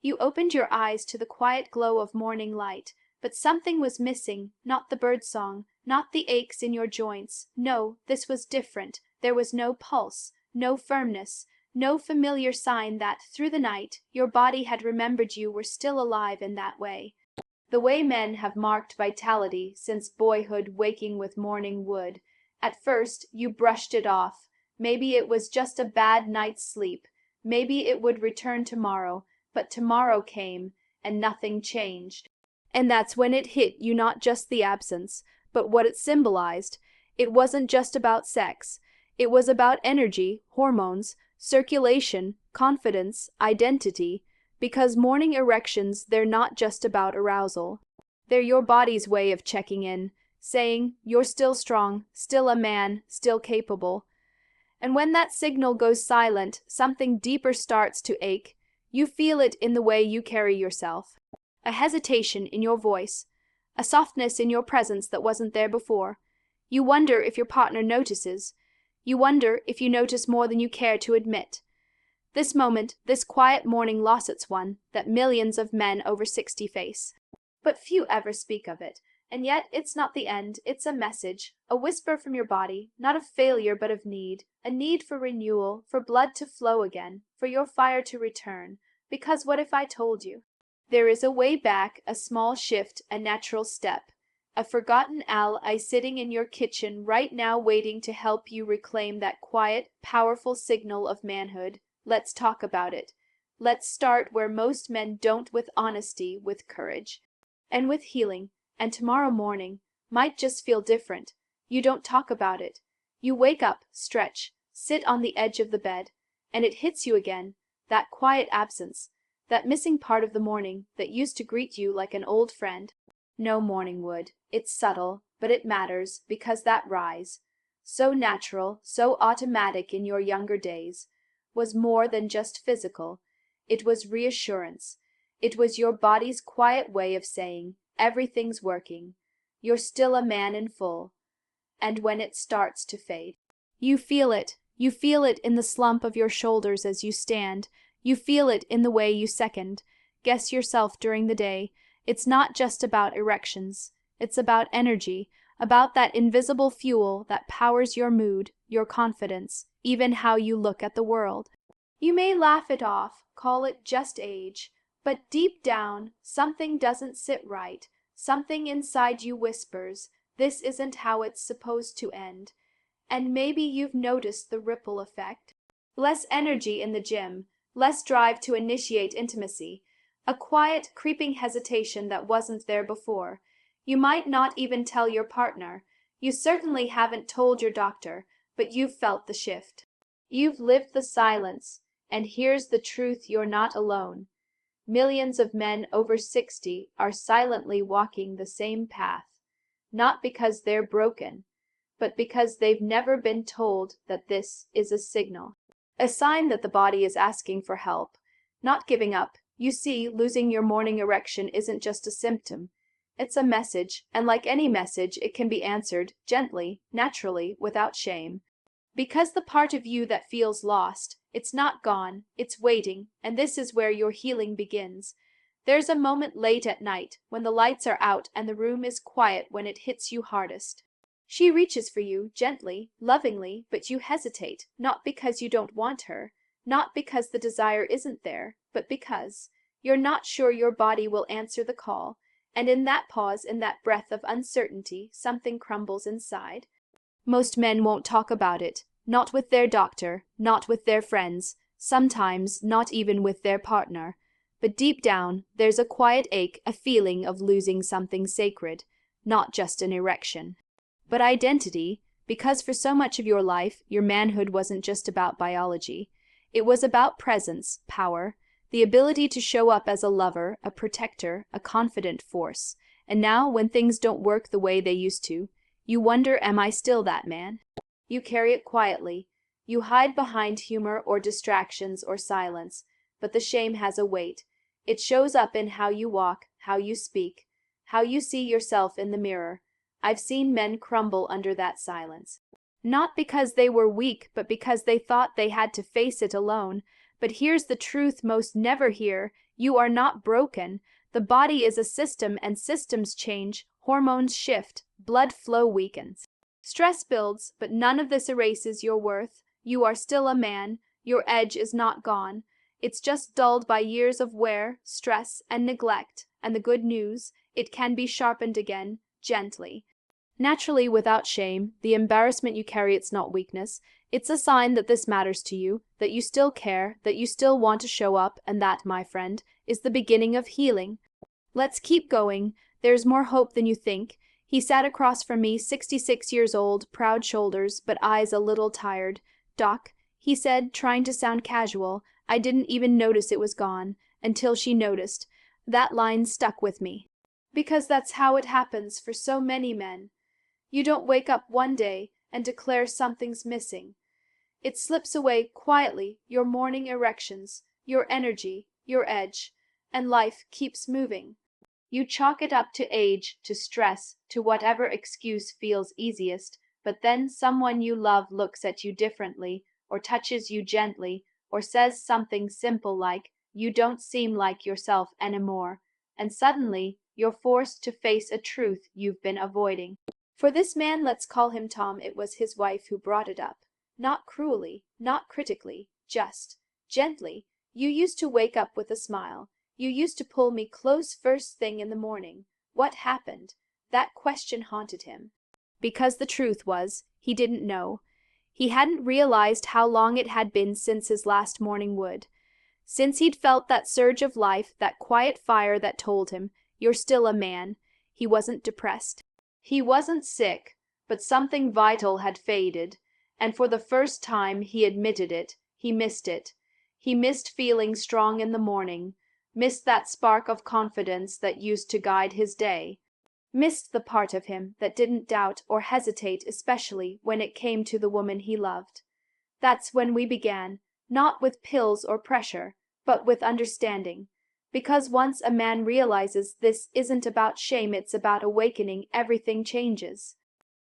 You opened your eyes to the quiet glow of morning light, but something was missing, not the birdsong, not the aches in your joints. No, this was different. There was no pulse, no firmness, no familiar sign that, through the night, your body had remembered you were still alive in that way. The way men have marked vitality since boyhood waking with morning wood. At first, you brushed it off. Maybe it was just a bad night's sleep. Maybe it would return tomorrow. But tomorrow came, and nothing changed. And that's when it hit you, not just the absence, but what it symbolized. It wasn't just about sex. It was about energy, hormones, circulation, confidence, identity. Because morning erections, they're not just about arousal. They're your body's way of checking in, saying, you're still strong, still a man, still capable. And when that signal goes silent, something deeper starts to ache. You feel it in the way you carry yourself. A hesitation in your voice, a softness in your presence that wasn't there before. You wonder if your partner notices. You wonder if you notice more than you care to admit. This moment, this quiet morning loss, it's one that millions of men over 60 face. But few ever speak of it, and yet it's not the end, it's a message, a whisper from your body, not of failure but of need, a need for renewal, for blood to flow again, for your fire to return. Because what if I told you? There is a way back, a small shift, a natural step, a forgotten ally sitting in your kitchen right now waiting to help you reclaim that quiet, powerful signal of manhood. Let's talk about it. Let's start where most men don't, with honesty, with courage, and with healing. And tomorrow morning might just feel different. You don't talk about it. You wake up, stretch, sit on the edge of the bed, and it hits you again, that quiet absence, that missing part of the morning that used to greet you like an old friend. No morning wood. It's subtle, but it matters, because that rise, so natural, so automatic in your younger days, was more than just physical. It was reassurance. It was your body's quiet way of saying, everything's working. You're still a man in full. And when it starts to fade, you feel it. You feel it in the slump of your shoulders as you stand. You feel it in the way you guess yourself during the day. It's not just about erections. It's about energy, about that invisible fuel that powers your mood, your confidence, even how you look at the world. You may laugh it off, call it just age, but deep down, something doesn't sit right. Something inside you whispers, this isn't how it's supposed to end. And maybe you've noticed the ripple effect. Less energy in the gym, less drive to initiate intimacy, a quiet, creeping hesitation that wasn't there before. You might not even tell your partner. You certainly haven't told your doctor, but you've felt the shift. You've lived the silence, and here's the truth, you're not alone. Millions of men over 60 are silently walking the same path, not because they're broken, but because they've never been told that this is a signal, a sign that the body is asking for help, not giving up. You see, losing your morning erection isn't just a symptom. It's a message, and like any message, it can be answered gently, naturally, without shame. Because the part of you that feels lost, it's not gone, it's waiting, and this is where your healing begins. There's a moment late at night, when the lights are out and the room is quiet, when it hits you hardest. She reaches for you, gently, lovingly, but you hesitate, not because you don't want her, not because the desire isn't there, but because you're not sure your body will answer the call, and in that pause, in that breath of uncertainty, something crumbles inside. Most men won't talk about it, not with their doctor, not with their friends, sometimes not even with their partner. But deep down, there's a quiet ache, a feeling of losing something sacred, not just an erection, but identity, because for so much of your life, your manhood wasn't just about biology. It was about presence, power, the ability to show up as a lover, a protector, a confident force. And now, when things don't work the way they used to, you wonder, am I still that man? You carry it quietly. You hide behind humor or distractions or silence, but the shame has a weight. It shows up in how you walk, how you speak, how you see yourself in the mirror. I've seen men crumble under that silence. Not because they were weak, but because they thought they had to face it alone. But here's the truth most never hear. You are not broken. The body is a system, and systems change, hormones shift, blood flow weakens. Stress builds, but none of this erases your worth. You are still a man. Your edge is not gone. It's just dulled by years of wear, stress, and neglect. And the good news, it can be sharpened again, gently. Naturally, without shame. The embarrassment you carry, it's not weakness. It's a sign that this matters to you, that you still care, that you still want to show up, and that, my friend, is the beginning of healing. Let's keep going. There's more hope than you think. He sat across from me, 66 years old, proud shoulders, but eyes a little tired. Doc, he said, trying to sound casual. I didn't even notice it was gone, until she noticed. That line stuck with me. Because that's how it happens for so many men. You don't wake up one day and declare something's missing. It slips away quietly, your morning erections, your energy, your edge, and life keeps moving. You chalk it up to age, to stress, to whatever excuse feels easiest, but then someone you love looks at you differently, or touches you gently, or says something simple like, "You don't seem like yourself anymore," and suddenly you're forced to face a truth you've been avoiding. For this man, let's call him Tom, it was his wife who brought it up. Not cruelly, not critically, just, gently. You used to wake up with a smile. You used to pull me close first thing in the morning. What happened? That question haunted him. Because the truth was, he didn't know. He hadn't realized how long it had been since his last morning wood. Since he'd felt that surge of life, that quiet fire that told him, "You're still a man." He wasn't depressed. He wasn't sick, but something vital had faded, and for the first time he admitted it. He missed it. He missed feeling strong in the morning, missed that spark of confidence that used to guide his day, missed the part of him that didn't doubt or hesitate, especially when it came to the woman he loved. That's when we began, not with pills or pressure, but with understanding. Because once a man realizes this isn't about shame, it's about awakening, everything changes.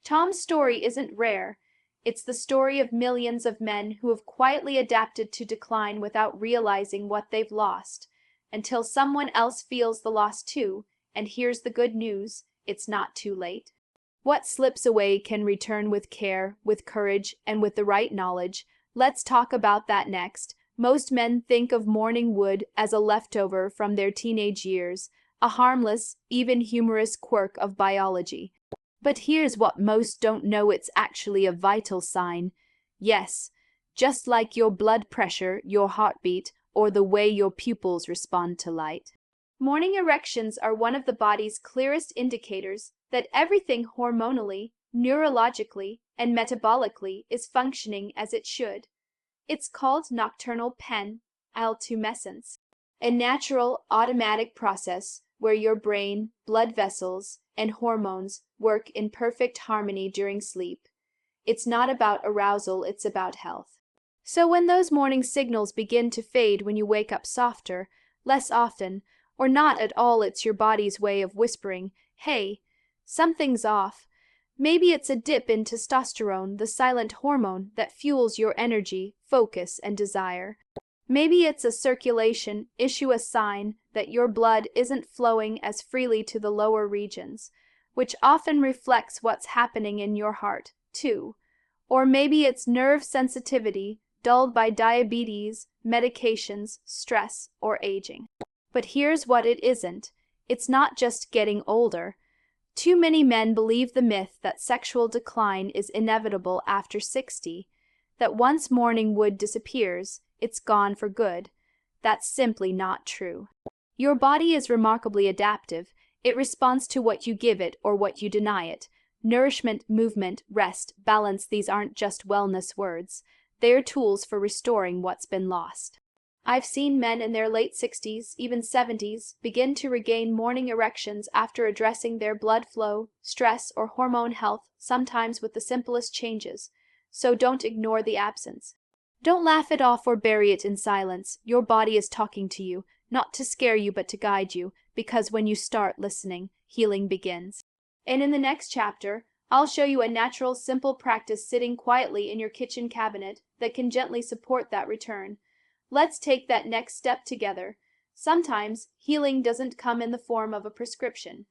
Tom's story isn't rare. It's the story of millions of men who have quietly adapted to decline without realizing what they've lost, until someone else feels the loss too, and here's the good news, it's not too late. What slips away can return with care, with courage, and with the right knowledge. Let's talk about that next. Most men think of morning wood as a leftover from their teenage years, a harmless, even humorous quirk of biology. But here's what most don't know, it's actually a vital sign. Yes, just like your blood pressure, your heartbeat, or the way your pupils respond to light. Morning erections are one of the body's clearest indicators that everything hormonally, neurologically, and metabolically is functioning as it should. It's called nocturnal pen-altumescence, a natural, automatic process where your brain, blood vessels, and hormones work in perfect harmony during sleep. It's not about arousal, it's about health. So when those morning signals begin to fade, when you wake up softer, less often, or not at all, it's your body's way of whispering, "Hey, something's off." Maybe it's a dip in testosterone, the silent hormone that fuels your energy, focus, and desire. Maybe it's a circulation issue, a sign that your blood isn't flowing as freely to the lower regions, which often reflects what's happening in your heart, too. Or maybe it's nerve sensitivity, dulled by diabetes, medications, stress, or aging. But here's what it isn't. It's not just getting older. Too many men believe the myth that sexual decline is inevitable after 60, that once morning wood disappears, it's gone for good. That's simply not true. Your body is remarkably adaptive. It responds to what you give it or what you deny it. Nourishment, movement, rest, balance, these aren't just wellness words. They're tools for restoring what's been lost. I've seen men in their late 60s, even 70s, begin to regain morning erections after addressing their blood flow, stress, or hormone health, sometimes with the simplest changes. So don't ignore the absence. Don't laugh it off or bury it in silence. Your body is talking to you, not to scare you but to guide you, because when you start listening, healing begins. And in the next chapter, I'll show you a natural, simple practice sitting quietly in your kitchen cabinet that can gently support that return. Let's take that next step together. Sometimes healing doesn't come in the form of a prescription.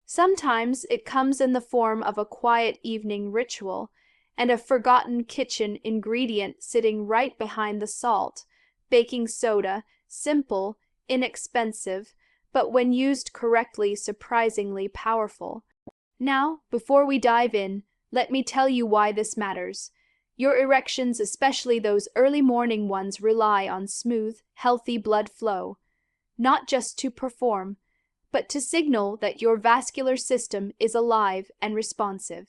Sometimes it comes in the form of a quiet evening ritual and a forgotten kitchen ingredient sitting right behind the salt. Baking soda, simple, inexpensive, but when used correctly, surprisingly powerful. Now, before we dive in, let me tell you why this matters. Your erections, especially those early morning ones, rely on smooth, healthy blood flow, not just to perform, but to signal that your vascular system is alive and responsive.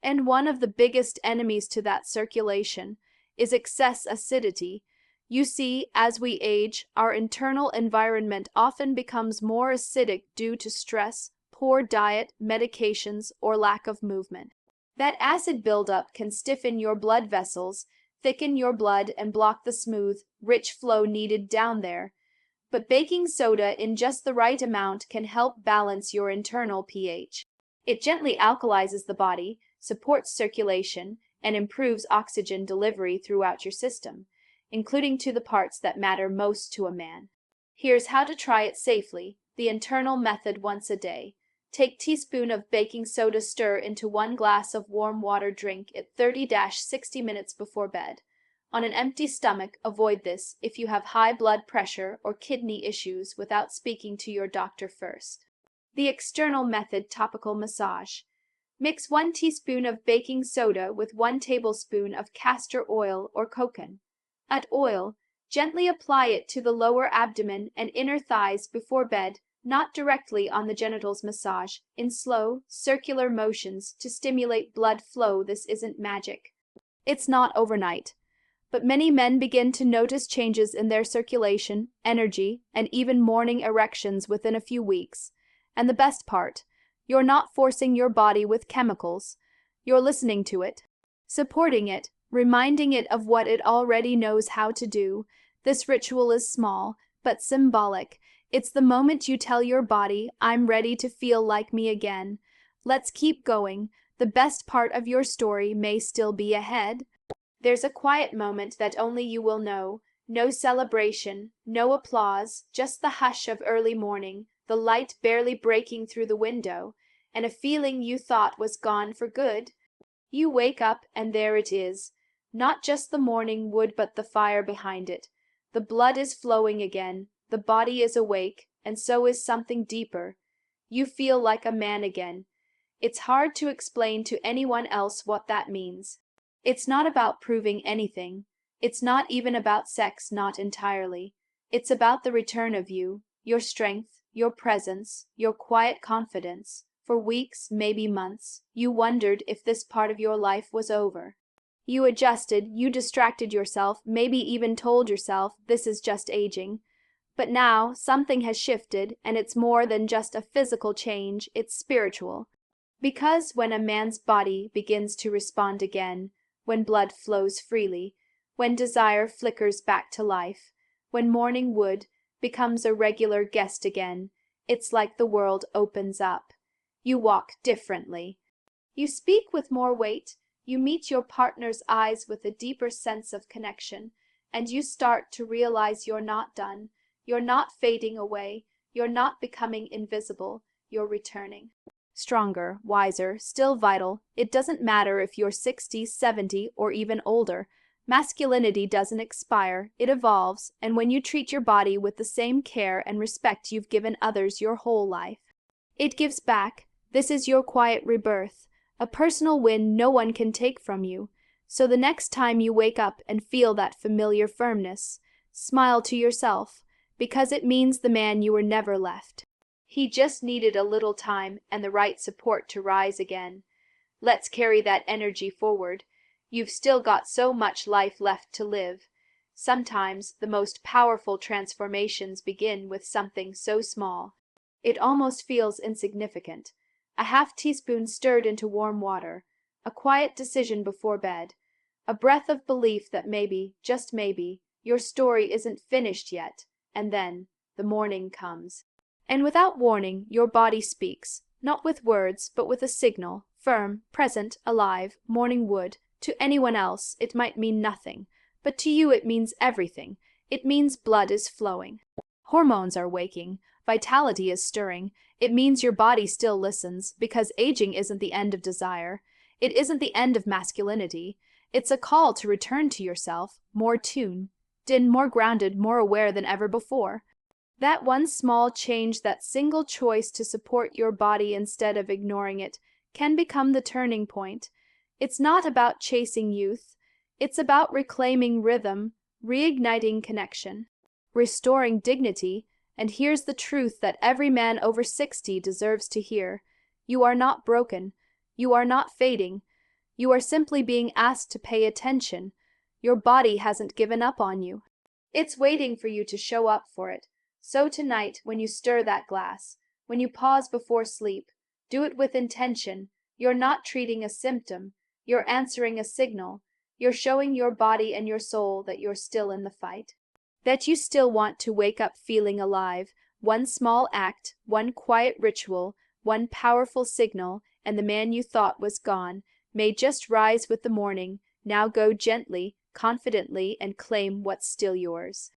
And one of the biggest enemies to that circulation is excess acidity. You see, as we age, our internal environment often becomes more acidic due to stress, poor diet, medications, or lack of movement. That acid buildup can stiffen your blood vessels, thicken your blood, and block the smooth, rich flow needed down there. But baking soda in just the right amount can help balance your internal pH. It gently alkalizes the body, supports circulation, and improves oxygen delivery throughout your system, including to the parts that matter most to a man. Here's how to try it safely. The internal method: once a day. Take teaspoon of baking soda, stir into 1 glass of warm water, drink it 30-60 minutes before bed. On an empty stomach, avoid this if you have high blood pressure or kidney issues without speaking to your doctor first. The external method: topical massage. Mix 1 teaspoon of baking soda with 1 tablespoon of castor oil or coconut. Add oil. Gently apply it to the lower abdomen and inner thighs before bed, not directly on the genitals. Massage in slow, circular motions to stimulate blood flow. This isn't magic. It's not overnight. But many men begin to notice changes in their circulation, energy, and even morning erections within a few weeks. And the best part, you're not forcing your body with chemicals. You're listening to it, supporting it, reminding it of what it already knows how to do. This ritual is small, but symbolic. It's the moment you tell your body, "I'm ready to feel like me again." Let's keep going. The best part of your story may still be ahead. There's a quiet moment that only you will know. No celebration, no applause, just the hush of early morning, the light barely breaking through the window, and a feeling you thought was gone for good. You wake up and there it is. Not just the morning wood, but the fire behind it. The blood is flowing again, the body is awake, and so is something deeper. You feel like a man again. It's hard to explain to anyone else what that means. It's not about proving anything. It's not even about sex, not entirely. It's about the return of you, your strength, your presence, your quiet confidence. For weeks, maybe months, you wondered if this part of your life was over. You adjusted, you distracted yourself, maybe even told yourself, this is just aging. But now, something has shifted, and it's more than just a physical change, it's spiritual. Because when a man's body begins to respond again, when blood flows freely, when desire flickers back to life, when morning wood becomes a regular guest again, it's like the world opens up. You walk differently. You speak with more weight. You meet your partner's eyes with a deeper sense of connection, and you start to realize you're not done. You're not fading away. You're not becoming invisible. You're returning. Stronger, wiser, still vital. It doesn't matter if you're 60, 70, or even older. Masculinity doesn't expire, it evolves, and when you treat your body with the same care and respect you've given others your whole life, it gives back. This is your quiet rebirth, a personal win no one can take from you. So the next time you wake up and feel that familiar firmness, smile to yourself, because it means the man you were never left. He just needed a little time and the right support to rise again. Let's carry that energy forward. You've still got so much life left to live. Sometimes the most powerful transformations begin with something so small. It almost feels insignificant. A half teaspoon stirred into warm water. A quiet decision before bed. A breath of belief that maybe, just maybe, your story isn't finished yet. And then the morning comes. And without warning, your body speaks, not with words, but with a signal, firm, present, alive, morning wood. To anyone else, it might mean nothing, but to you it means everything. It means blood is flowing. Hormones are waking. Vitality is stirring. It means your body still listens, because aging isn't the end of desire. It isn't the end of masculinity. It's a call to return to yourself, more tuned, more grounded, more aware than ever before. That one small change, that single choice to support your body instead of ignoring it, can become the turning point. It's not about chasing youth. It's about reclaiming rhythm, reigniting connection, restoring dignity. And here's the truth that every man over 60 deserves to hear. You are not broken. You are not fading. You are simply being asked to pay attention. Your body hasn't given up on you. It's waiting for you to show up for it. So tonight, when you stir that glass, when you pause before sleep, do it with intention. You're not treating a symptom. You're answering a signal. You're showing your body and your soul that you're still in the fight, that you still want to wake up feeling alive. One small act, one quiet ritual, one powerful signal, and the man you thought was gone may just rise with the morning. Now go gently, confidently, and claim what's still yours.